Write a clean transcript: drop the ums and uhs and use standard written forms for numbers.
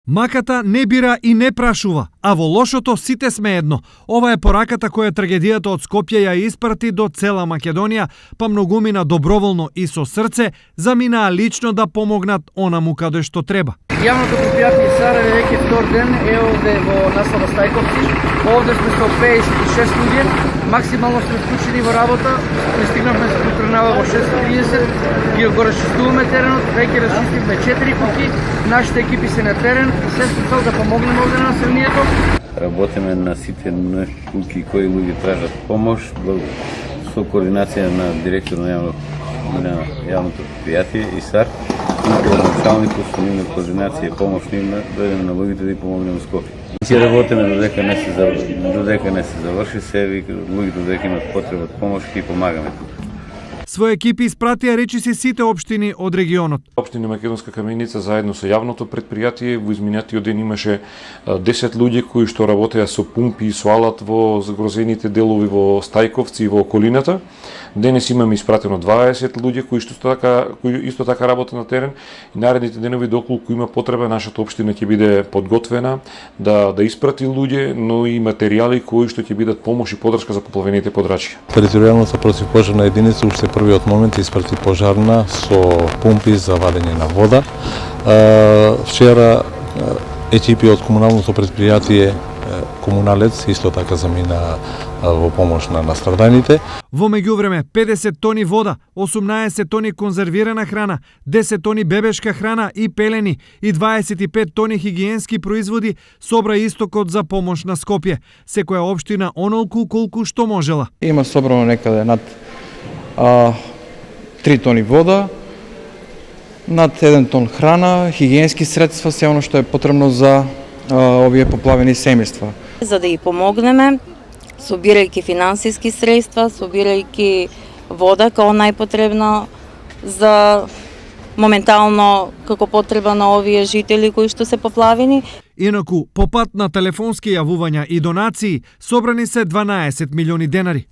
Маката не бира и не прашува, а во лошото сите сме едно. Ова е пораката која трагедијата од Скопје ја испрати до цела Македонија, па многумина доброволно и со срце заминаа лично да помогнат онаму каде што треба. Јавното предпријатие Сарајево веќе втор ден е овде во наслова Стајковци. Овде сме со 56 луѓе, максимално сме вклучени во работа. Пристигнавме сутринава во 6:30, ги го расчистуваме теренот, веќе расчистивме 4 куќи, нашите екипи се на терен и се со цел да помогнеме овде на населението. Работиме на сите куќи кои луѓе тражат помош со координација на директор на јавното предпријатие и САР и началникот со нивна координација и помош нивна дојдеме на луѓето да ги помогнеме Скопје. Си работиме додека не се заврши се, луѓето додека имат потреба од помош и помагаме тука. Свој екипи испратија речиси сите општини од регионот. Општина Македонска Каменица заедно со јавното предпријатие во изминатиот ден имаше 10 луѓе кои што работеа со пумпи и со алат во загрозените делови во Стајковци и во околината. Денес имаме испратено 20 луѓе кои исто така работат на терен и наредните денови доколку има потреба нашата општина ќе биде подготвена да испрати луѓе, но и материјали кои што ќе бидат помош и подршка за поплавените подрачја. Територијалната противпожарна единица уште првиот момент испрати пожарна со пумпи за вадење на вода. Вчера екипи од комуналното предпријатие Комуналец исто така замина во помош на настраданите. Во меѓувреме 50 тони вода, 18 тони конзервирана храна, 10 тони бебешка храна и пелени и 25 тони хигиенски производи собра истокот за помош на Скопје. Секоја општина онолку колку што можела. Има собрано некаде над 3 тони вода, над 1 тон храна, хигиенски средства, се оно што е потребно за овие поплавени семејства. За да ги помогнеме, собирајќи финансиски средства, собирајќи вода као најпотребно за моментално како потреба на овие жители кои што се поплавени. Инаку, по пат на телефонски јавувања и донации, собрани се 12 милиони денари.